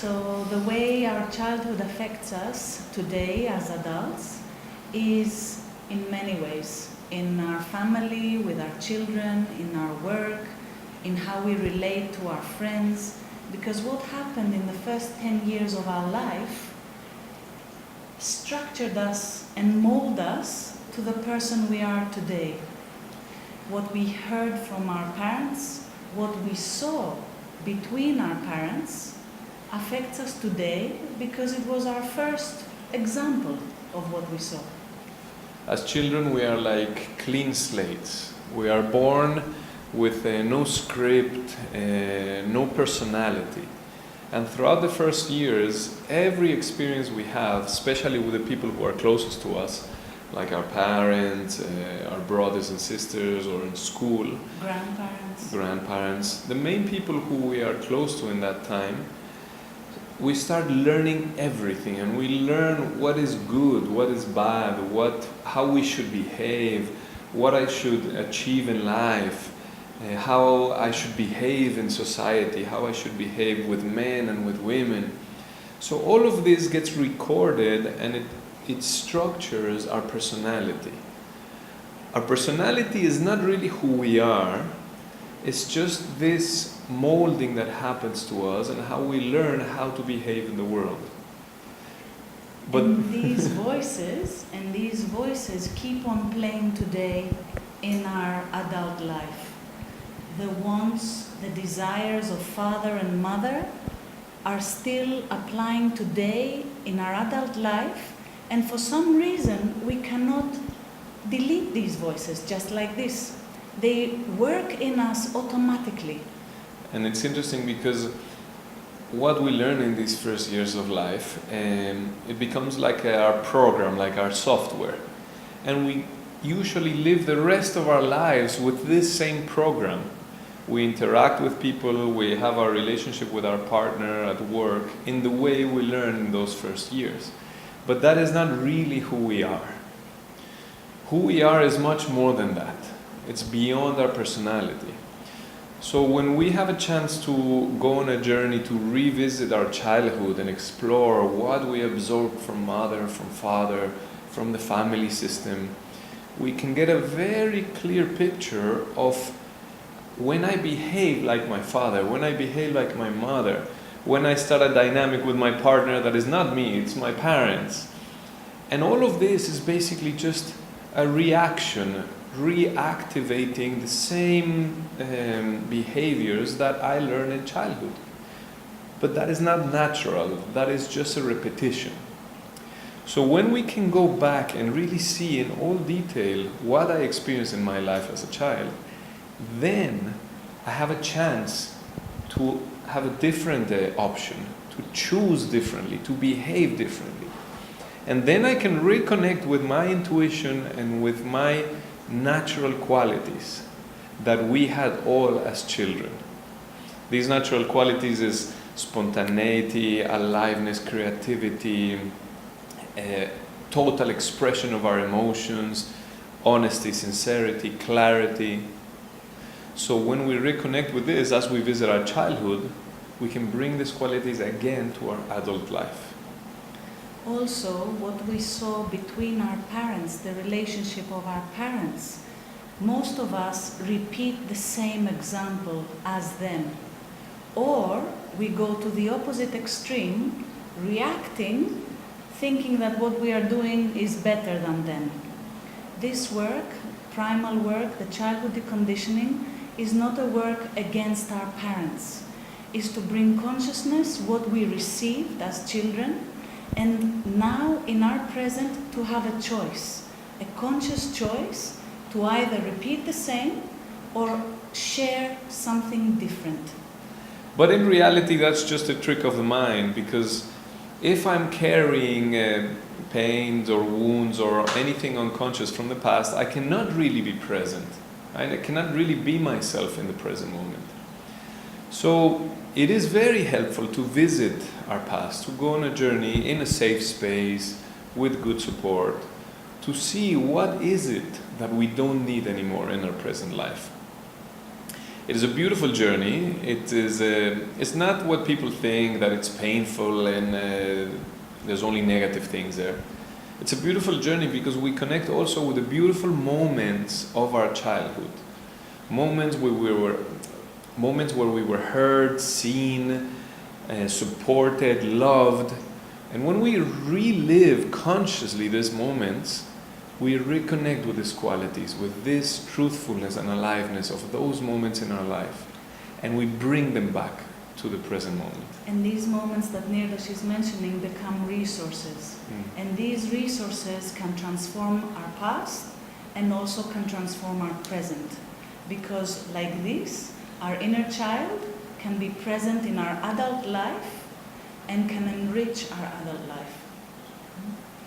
So the way our childhood affects us today as adults is in many ways. In our family, with our children, in our work, in how we relate to our friends. Because what happened in the first 10 years of our life structured us and molded us to the person we are today. What we heard from our parents, what we saw between our parents, affects us today because it was our first example of what we saw. As children, we are like clean slates. We are born with no script, no personality. And throughout the first years, every experience we have, especially with the people who are closest to us, like our parents, our brothers and sisters, or in school, grandparents, the main people who we are close to in that time, we start learning everything, and we learn what is good, what is bad, how we should behave, what I should achieve in life, how I should behave in society, how I should behave with men and with women. So all of this gets recorded, and it structures our personality. Our personality is not really who we are, it's just this molding that happens to us and how we learn how to behave in the world. But and these voices keep on playing today in our adult life. The wants, the desires of father and mother are still applying today in our adult life, and for some reason we cannot delete these voices just like this. They work in us automatically. And it's interesting because what we learn in these first years of life, it becomes like our program, like our software. And we usually live the rest of our lives with this same program. We interact with people, we have our relationship with our partner at work in the way we learn in those first years. But that is not really who we are. Who we are is much more than that. It's beyond our personality. So when we have a chance to go on a journey to revisit our childhood and explore what we absorbed from mother, from father, from the family system, we can get a very clear picture of when I behave like my father, when I behave like my mother, when I start a dynamic with my partner that is not me, it's my parents. And all of this is basically just a reaction, reactivating the same behaviors that I learned in childhood. But that is not natural, that is just a repetition. So when we can go back and really see in all detail what I experienced in my life as a child, then I have a chance to have a different option, to choose differently, to behave differently. And then I can reconnect with my intuition and with my natural qualities that we had all as children. These natural qualities is spontaneity, aliveness, creativity, total expression of our emotions, honesty, sincerity, clarity. So when we reconnect with this, as we visit our childhood, we can bring these qualities again to our adult life. Also, what we saw between our parents, the relationship of our parents, most of us repeat the same example as them. Or we go to the opposite extreme, reacting, thinking that what we are doing is better than them. This work, primal work, the childhood deconditioning, is not a work against our parents. It's to bring consciousness what we received as children, and now in our present to have a choice, a conscious choice to either repeat the same or share something different. But in reality, that's just a trick of the mind, because if I'm carrying pains or wounds or anything unconscious from the past, I cannot really be present. I cannot really be myself in the present moment. So it is very helpful to visit our past, to go on a journey in a safe space with good support, to see what is it that we don't need anymore in our present life. It is a beautiful journey. It is. It's not what people think, that it's painful and there's only negative things there. It's a beautiful journey because we connect also with the beautiful moments of our childhood, moments where we were heard, seen, supported, loved, and when we relive consciously these moments, we reconnect with these qualities, with this truthfulness and aliveness of those moments in our life, and we bring them back to the present moment. And these moments that Nirdash is mentioning become resources. And these resources can transform our past and also can transform our present. Because like this, our inner child can be present in our adult life and can enrich our adult life.